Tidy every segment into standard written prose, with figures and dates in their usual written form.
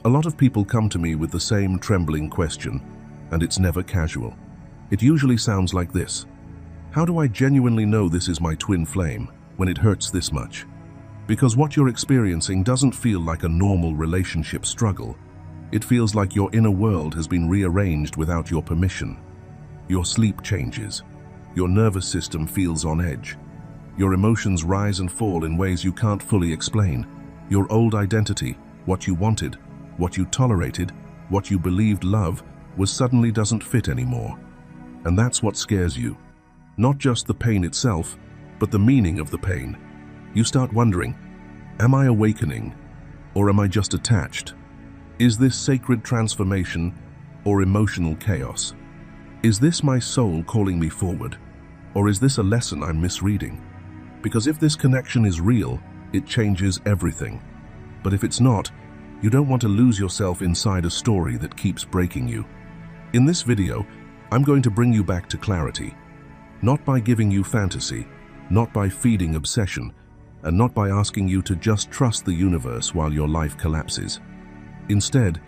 A lot of people come to me with the same trembling question, and it's never casual. It usually sounds like this: how do I genuinely know this is my twin flame when it hurts this much? Because what you're experiencing doesn't feel like a normal relationship struggle. It feels like your inner world has been rearranged without your permission. Your sleep changes. Your nervous system feels on edge. Your emotions rise and fall in ways you can't fully explain. Your old identity, what you wanted, what you tolerated, what you believed love was, suddenly doesn't fit anymore. And that's what scares you. Not just the pain itself, but the meaning of the pain. You start wondering, am I awakening, or am I just attached? Is this sacred transformation or emotional chaos? Is this my soul calling me forward, or is this a lesson I'm misreading? Because if this connection is real, it changes everything. But if it's not, you don't want to lose yourself inside a story that keeps breaking you. In this video, I'm going to bring you back to clarity. Not by giving you fantasy, not by feeding obsession, and not by asking you to just trust the universe while your life collapses. Instead,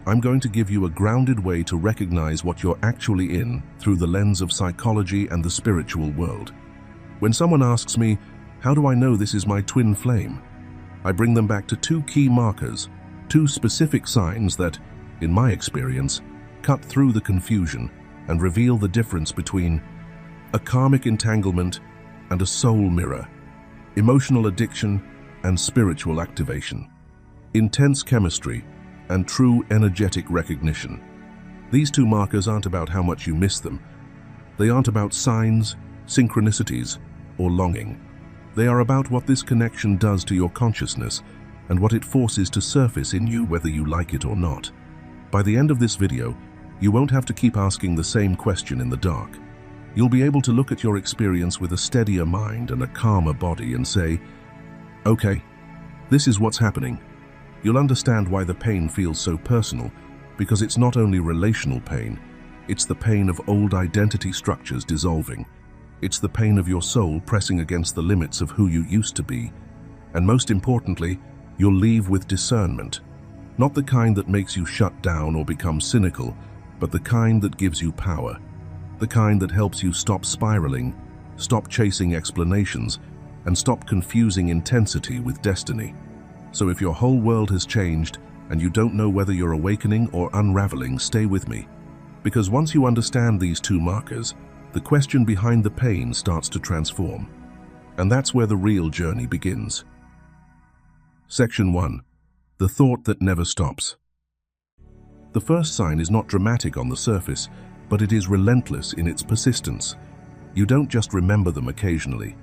I'm going to give you a grounded way to recognize what you're actually in through the lens of psychology and the spiritual world. When someone asks me, how do I know this is my twin flame? I bring them back to two key markers, two specific signs that, in my experience, cut through the confusion and reveal the difference between a karmic entanglement and a soul mirror, emotional addiction and spiritual activation, intense chemistry and true energetic recognition. These two markers aren't about how much you miss them. They aren't about signs, synchronicities, or longing. They are about what this connection does to your consciousness and what it forces to surface in you, whether you like it or not. By the end of this video, you won't have to keep asking the same question in the dark. You'll be able to look at your experience with a steadier mind and a calmer body and say, okay, this is what's happening. You'll understand why the pain feels so personal, because it's not only relational pain, it's the pain of old identity structures dissolving. It's the pain of your soul pressing against the limits of who you used to be. And most importantly, you'll leave with discernment. Not the kind that makes you shut down or become cynical, but the kind that gives you power. The kind that helps you stop spiraling, stop chasing explanations, and stop confusing intensity with destiny. So if your whole world has changed and you don't know whether you're awakening or unraveling, stay with me. Because once you understand these two markers, the question behind the pain starts to transform. And that's where the real journey begins. Section 1. The thought that never stops. The first sign is not dramatic on the surface, but it is relentless in its persistence. You don't just remember them occasionally.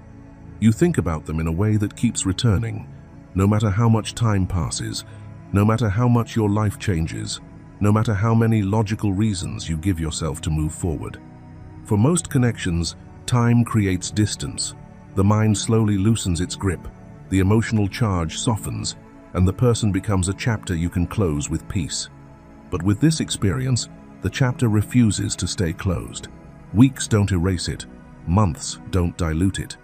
You think about them in a way that keeps returning, no matter how much time passes, no matter how much your life changes, no matter how many logical reasons you give yourself to move forward. For most connections, time creates distance. The mind slowly loosens its grip, the emotional charge softens, and the person becomes a chapter you can close with peace. But with this experience, the chapter refuses to stay closed. Weeks don't erase it. Months don't dilute it.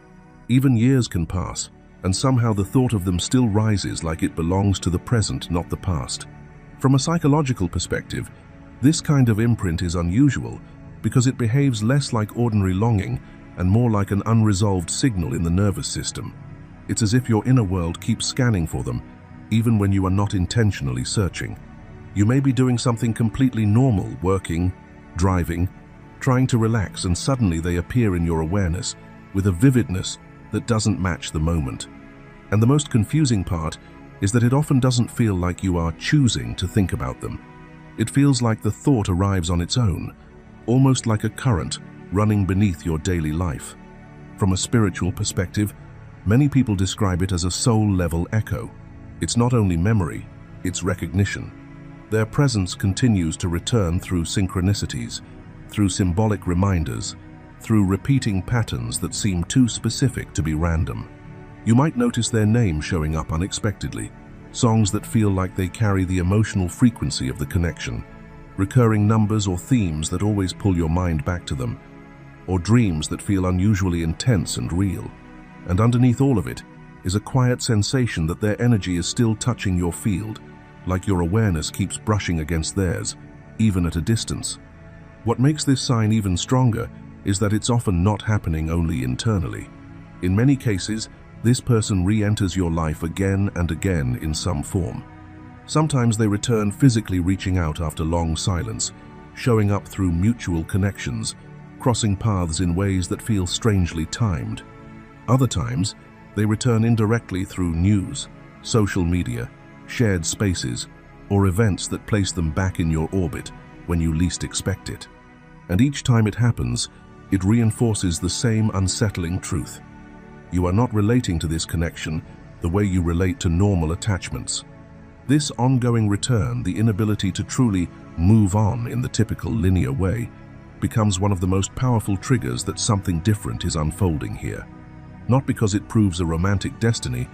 Even years can pass, and somehow the thought of them still rises like it belongs to the present, not the past. From a psychological perspective, this kind of imprint is unusual because it behaves less like ordinary longing and more like an unresolved signal in the nervous system. It's as if your inner world keeps scanning for them, even when you are not intentionally searching. You may be doing something completely normal, working, driving, trying to relax, and suddenly they appear in your awareness with a vividness that doesn't match the moment. And the most confusing part is that it often doesn't feel like you are choosing to think about them. It feels like the thought arrives on its own, almost like a current running beneath your daily life. From a spiritual perspective, many people describe it as a soul-level echo. It's not only memory, it's recognition. Their presence continues to return through synchronicities, through symbolic reminders, through repeating patterns that seem too specific to be random. You might notice their name showing up unexpectedly, songs that feel like they carry the emotional frequency of the connection, recurring numbers or themes that always pull your mind back to them, or dreams that feel unusually intense and real. And underneath all of it is a quiet sensation that their energy is still touching your field, like your awareness keeps brushing against theirs, even at a distance. What makes this sign even stronger is that it's often not happening only internally. In many cases, this person re-enters your life again and again in some form. Sometimes they return physically, reaching out after long silence, showing up through mutual connections, crossing paths in ways that feel strangely timed. Other times, they return indirectly through news, social media, shared spaces, or events that place them back in your orbit when you least expect it. And each time it happens, it reinforces the same unsettling truth. You are not relating to this connection the way you relate to normal attachments. This ongoing return, the inability to truly move on in the typical linear way, becomes one of the most powerful triggers that something different is unfolding here. Not because it proves a romantic destiny,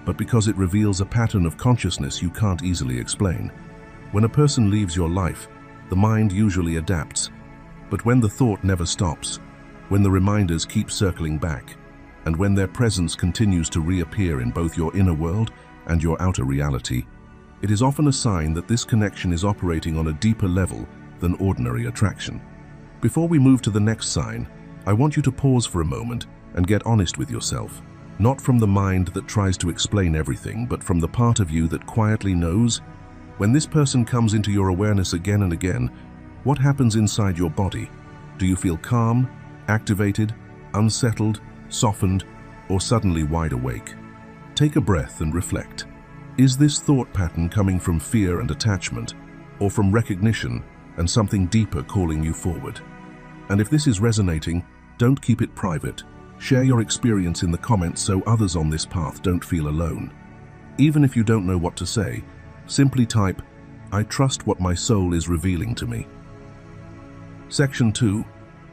but because it reveals a pattern of consciousness you can't easily explain. When a person leaves your life, the mind usually adapts. But when the thought never stops, when the reminders keep circling back, and when their presence continues to reappear in both your inner world and your outer reality, it is often a sign that this connection is operating on a deeper level than ordinary attraction. Before we move to the next sign, I want you to pause for a moment and get honest with yourself. Not from the mind that tries to explain everything, but from the part of you that quietly knows. When this person comes into your awareness again and again, what happens inside your body? Do you feel calm, activated, unsettled, softened, or suddenly wide awake? Take a breath and reflect. Is this thought pattern coming from fear and attachment, or from recognition and something deeper calling you forward? And if this is resonating, don't keep it private. Share your experience in the comments so others on this path don't feel alone. Even if you don't know what to say, simply type, "I trust what my soul is revealing to me." Section 2.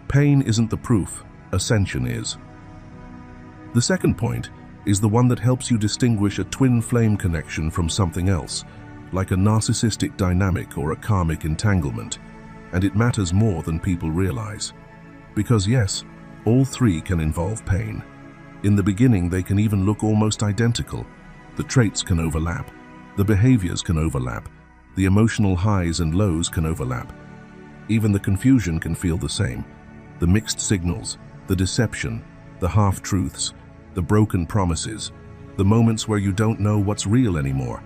Pain isn't the proof, ascension is. The second point is the one that helps you distinguish a twin flame connection from something else, like a narcissistic dynamic or a karmic entanglement, and it matters more than people realize. Because yes, all three can involve pain. In the beginning, they can even look almost identical. The traits can overlap, the behaviors can overlap, the emotional highs and lows can overlap. Even the confusion can feel the same. The mixed signals, the deception, the half-truths, the broken promises, the moments where you don't know what's real anymore.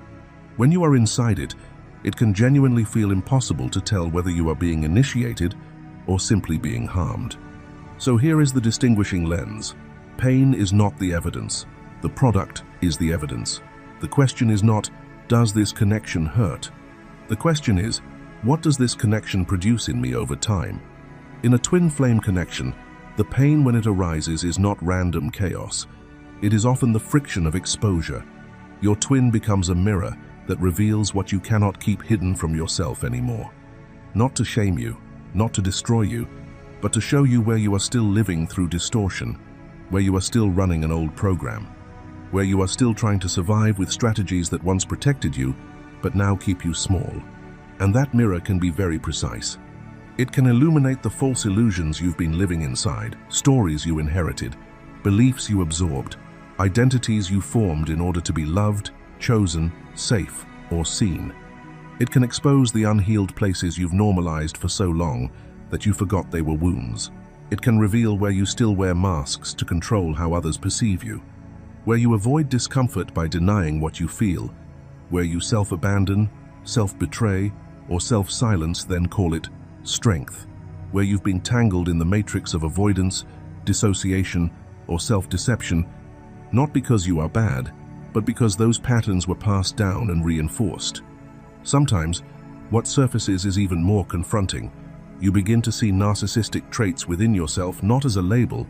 When you are inside it, it can genuinely feel impossible to tell whether you are being initiated or simply being harmed. So here is the distinguishing lens. Pain is not the evidence. The product is the evidence. The question is not, does this connection hurt? The question is, what does this connection produce in me over time? In a twin flame connection, the pain when it arises is not random chaos. It is often the friction of exposure. Your twin becomes a mirror that reveals what you cannot keep hidden from yourself anymore. Not to shame you, not to destroy you, but to show you where you are still living through distortion, where you are still running an old program, where you are still trying to survive with strategies that once protected you, but now keep you small. And that mirror can be very precise. It can illuminate the false illusions you've been living inside, stories you inherited, beliefs you absorbed, identities you formed in order to be loved, chosen, safe, or seen. It can expose the unhealed places you've normalized for so long that you forgot they were wounds. It can reveal where you still wear masks to control how others perceive you, where you avoid discomfort by denying what you feel, where you self-abandon, self-betray, or self-silence, then call it strength, where you've been tangled in the matrix of avoidance, dissociation, or self-deception, not because you are bad, but because those patterns were passed down and reinforced. Sometimes, what surfaces is even more confronting. You begin to see narcissistic traits within yourself not as a label,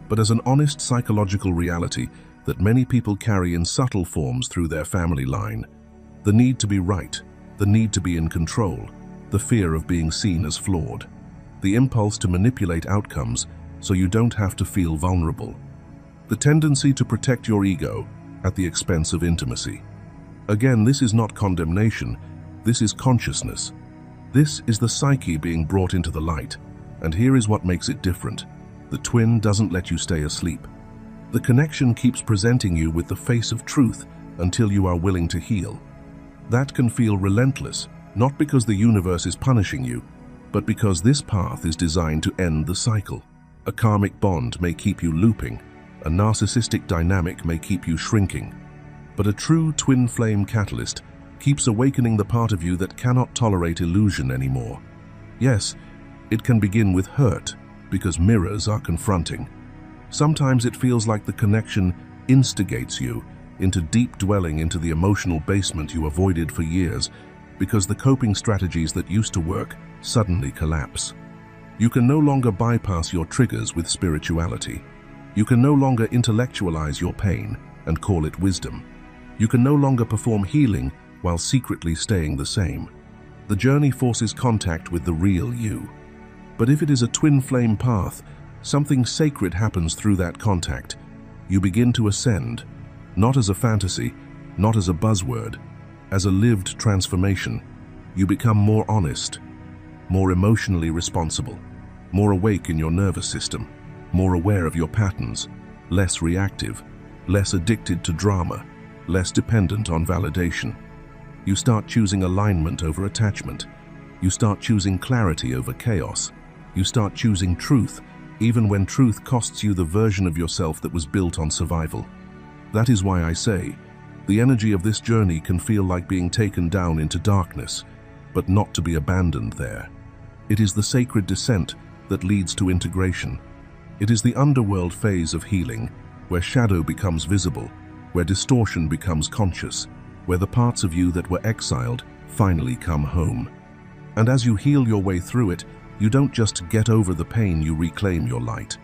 but as an honest psychological reality that many people carry in subtle forms through their family line. The need to be right, the need to be in control, the fear of being seen as flawed, the impulse to manipulate outcomes so you don't have to feel vulnerable, the tendency to protect your ego at the expense of intimacy. Again, this is not condemnation, this is consciousness. This is the psyche being brought into the light, and here is what makes it different. The twin doesn't let you stay asleep. The connection keeps presenting you with the face of truth until you are willing to heal. That can feel relentless, not because the universe is punishing you, but because this path is designed to end the cycle. A karmic bond may keep you looping, a narcissistic dynamic may keep you shrinking, but a true twin flame catalyst keeps awakening the part of you that cannot tolerate illusion anymore. Yes, it can begin with hurt, because mirrors are confronting. Sometimes it feels like the connection instigates you into deep dwelling into the emotional basement you avoided for years, because the coping strategies that used to work suddenly collapse. You can no longer bypass your triggers with spirituality. You can no longer intellectualize your pain and call it wisdom. You can no longer perform healing while secretly staying the same. The journey forces contact with the real you. But if it is a twin flame path, something sacred happens through that contact. You begin to ascend, not as a fantasy, not as a buzzword, as a lived transformation. You become more honest, more emotionally responsible, more awake in your nervous system, more aware of your patterns, less reactive, less addicted to drama, less dependent on validation. You start choosing alignment over attachment. You start choosing clarity over chaos. You start choosing truth, even when truth costs you the version of yourself that was built on survival. That is why I say, the energy of this journey can feel like being taken down into darkness, but not to be abandoned there. It is the sacred descent that leads to integration. It is the underworld phase of healing, where shadow becomes visible, where distortion becomes conscious, where the parts of you that were exiled finally come home. And as you heal your way through it, you don't just get over the pain, you reclaim your light.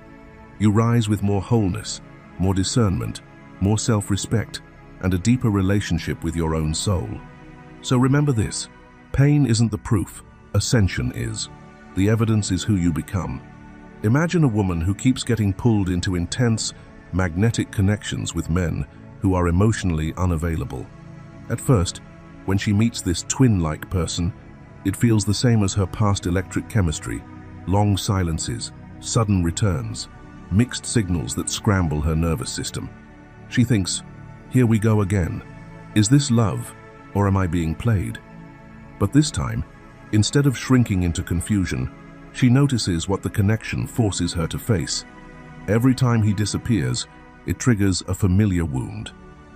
You rise with more wholeness, more discernment, more self-respect, and a deeper relationship with your own soul. So remember this, pain isn't the proof, ascension is. The evidence is who you become. Imagine a woman who keeps getting pulled into intense, magnetic connections with men who are emotionally unavailable. At first, when she meets this twin-like person, it feels the same as her past electric chemistry, long silences, sudden returns, mixed signals that scramble her nervous system. She thinks, here we go again. Is this love, or am I being played? But this time, instead of shrinking into confusion, she notices what the connection forces her to face. Every time he disappears, it triggers a familiar wound.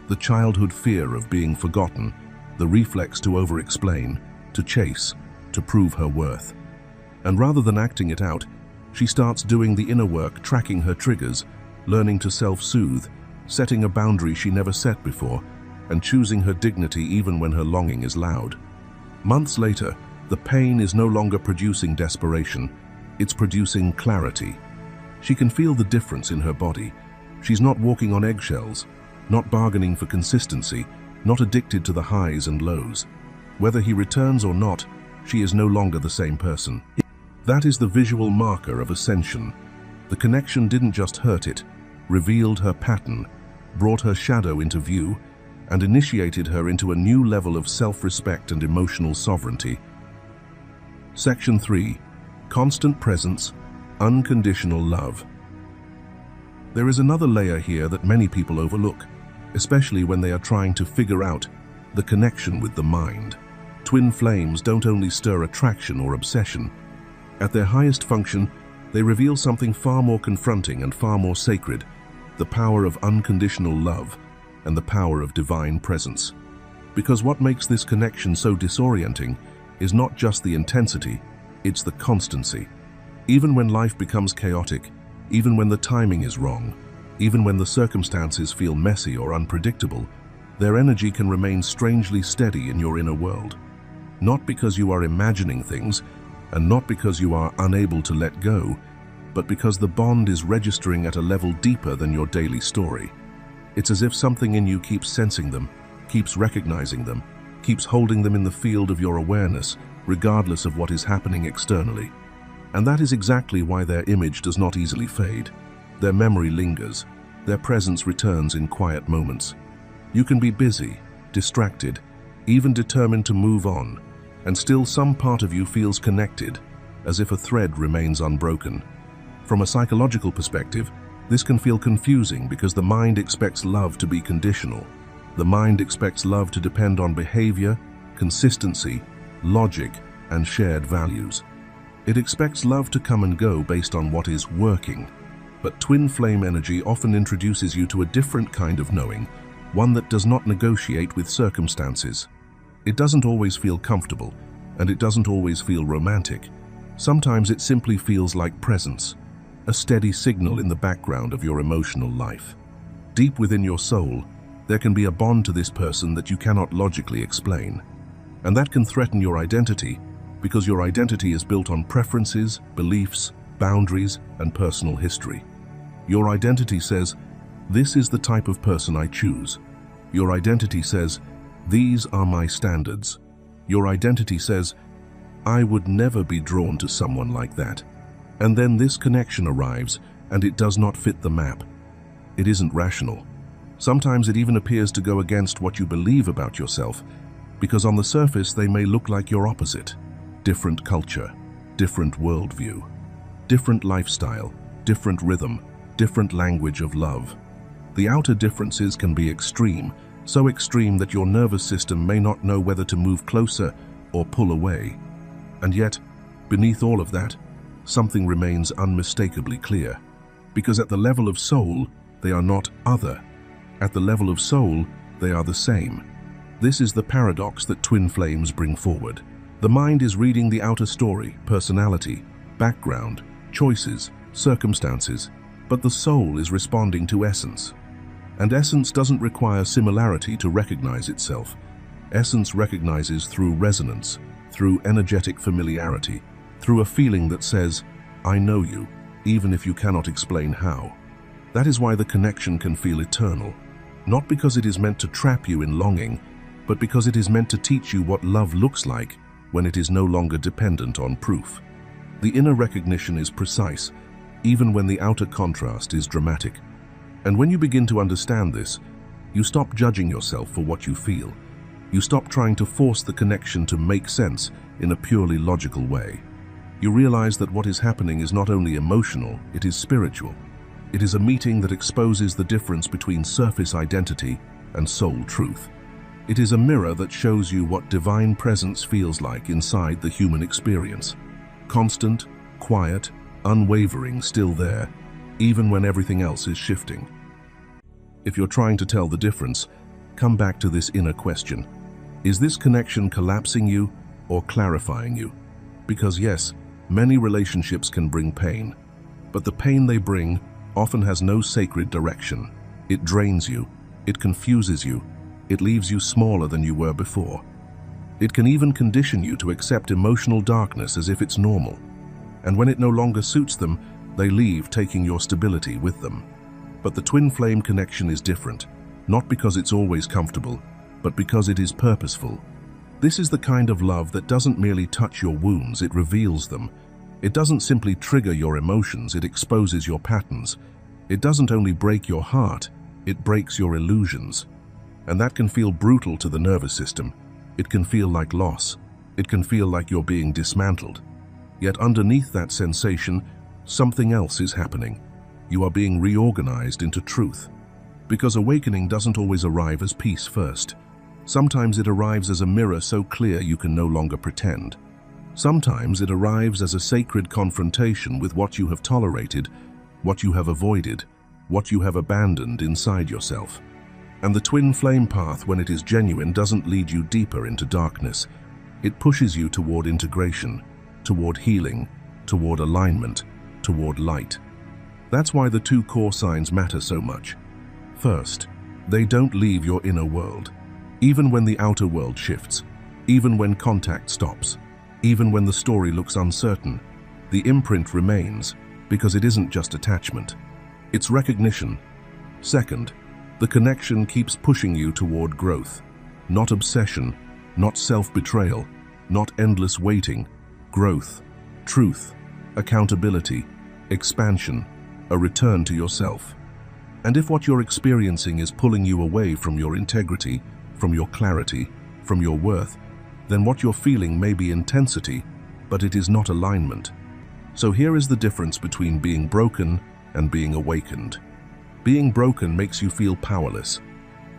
The childhood fear of being forgotten, the reflex to over-explain, to chase, to prove her worth. And rather than acting it out, she starts doing the inner work, tracking her triggers, learning to self-soothe, setting a boundary she never set before, and choosing her dignity even when her longing is loud. Months later, the pain is no longer producing desperation, it's producing clarity. She can feel the difference in her body. She's not walking on eggshells, not bargaining for consistency, not addicted to the highs and lows. Whether he returns or not, she is no longer the same person. That is the visual marker of ascension. The connection didn't just hurt it, revealed her pattern, brought her shadow into view, and initiated her into a new level of self-respect and emotional sovereignty. Section 3. Constant presence, unconditional love. There is another layer here that many people overlook, especially when they are trying to figure out the connection with the mind. Twin flames don't only stir attraction or obsession. At their highest function, they reveal something far more confronting and far more sacred, the power of unconditional love and the power of divine presence. Because what makes this connection so disorienting is not just the intensity, it's the constancy. Even when life becomes chaotic, even when the timing is wrong, even when the circumstances feel messy or unpredictable, their energy can remain strangely steady in your inner world. Not because you are imagining things, and not because you are unable to let go, but because the bond is registering at a level deeper than your daily story. It's as if something in you keeps sensing them, keeps recognizing them, keeps holding them in the field of your awareness, regardless of what is happening externally. And that is exactly why their image does not easily fade. Their memory lingers, their presence returns in quiet moments. You can be busy, distracted, even determined to move on, and still some part of you feels connected, as if a thread remains unbroken. From a psychological perspective, this can feel confusing because the mind expects love to be conditional. The mind expects love to depend on behavior, consistency, logic, and shared values. It expects love to come and go based on what is working. But twin flame energy often introduces you to a different kind of knowing, one that does not negotiate with circumstances. It doesn't always feel comfortable, and it doesn't always feel romantic. Sometimes it simply feels like presence, a steady signal in the background of your emotional life. Deep within your soul, there can be a bond to this person that you cannot logically explain. And that can threaten your identity, because your identity is built on preferences, beliefs, boundaries, and personal history. Your identity says, "This is the type of person I choose." Your identity says, "These are my standards." Your identity says, "I would never be drawn to someone like that." And then this connection arrives, and it does not fit the map. It isn't rational. Sometimes it even appears to go against what you believe about yourself, because on the surface they may look like your opposite. Different culture, different worldview, different lifestyle, different rhythm, different language of love. The outer differences can be extreme, so extreme that your nervous system may not know whether to move closer or pull away. And yet, beneath all of that, something remains unmistakably clear. Because at the level of soul, they are not other. At the level of soul, they are the same. This is the paradox that twin flames bring forward. The mind is reading the outer story, personality, background, choices, circumstances, but the soul is responding to essence. And essence doesn't require similarity to recognize itself. Essence recognizes through resonance, through energetic familiarity, through a feeling that says, "I know you," even if you cannot explain how. That is why the connection can feel eternal, not because it is meant to trap you in longing, but because it is meant to teach you what love looks like when it is no longer dependent on proof. The inner recognition is precise, even when the outer contrast is dramatic. And when you begin to understand this, you stop judging yourself for what you feel. You stop trying to force the connection to make sense in a purely logical way. You realize that what is happening is not only emotional, it is spiritual. It is a meeting that exposes the difference between surface identity and soul truth. It is a mirror that shows you what divine presence feels like inside the human experience. Constant, quiet, unwavering, still there, even when everything else is shifting. If you're trying to tell the difference, come back to this inner question. Is this connection collapsing you or clarifying you? Because yes, many relationships can bring pain, but the pain they bring often has no sacred direction. It drains you, it confuses you, it leaves you smaller than you were before. It can even condition you to accept emotional darkness as if it's normal. And when it no longer suits them, they leave, taking your stability with them. But the twin flame connection is different, not because it's always comfortable, but because it is purposeful. This is the kind of love that doesn't merely touch your wounds, it reveals them. It doesn't simply trigger your emotions, it exposes your patterns. It doesn't only break your heart, it breaks your illusions. And that can feel brutal to the nervous system. It can feel like loss. It can feel like you're being dismantled. Yet underneath that sensation, something else is happening. You are being reorganized into truth. Because awakening doesn't always arrive as peace first. Sometimes it arrives as a mirror so clear you can no longer pretend. Sometimes it arrives as a sacred confrontation with what you have tolerated, what you have avoided, what you have abandoned inside yourself. And the twin flame path, when it is genuine, doesn't lead you deeper into darkness. It pushes you toward integration, toward healing, toward alignment, toward light. That's why the two core signs matter so much. First, they don't leave your inner world. Even when the outer world shifts, even when contact stops, even when the story looks uncertain, the imprint remains, because it isn't just attachment. It's recognition. Second, the connection keeps pushing you toward growth. Not obsession, not self-betrayal, not endless waiting. Growth, truth, accountability, expansion, a return to yourself. And if what you're experiencing is pulling you away from your integrity, from your clarity, from your worth, then what you're feeling may be intensity, but it is not alignment. So here is the difference between being broken and being awakened. Being broken makes you feel powerless.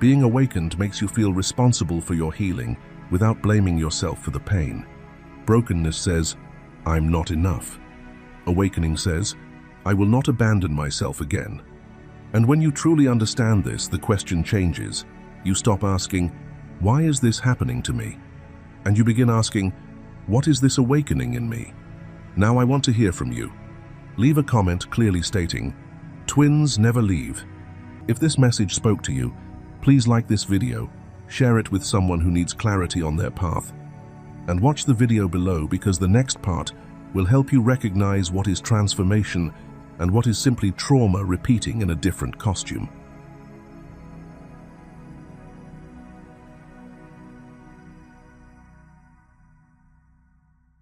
Being awakened makes you feel responsible for your healing, without blaming yourself for the pain. Brokenness says, I'm not enough. Awakening says, I will not abandon myself again. And when you truly understand this, the question changes. You stop asking, why is this happening to me? And you begin asking, what is this awakening in me? Now I want to hear from you. Leave a comment clearly stating, twins never leave. If this message spoke to you, please like this video, share it with someone who needs clarity on their path, and watch the video below because the next part will help you recognize what is transformation and what is simply trauma repeating in a different costume.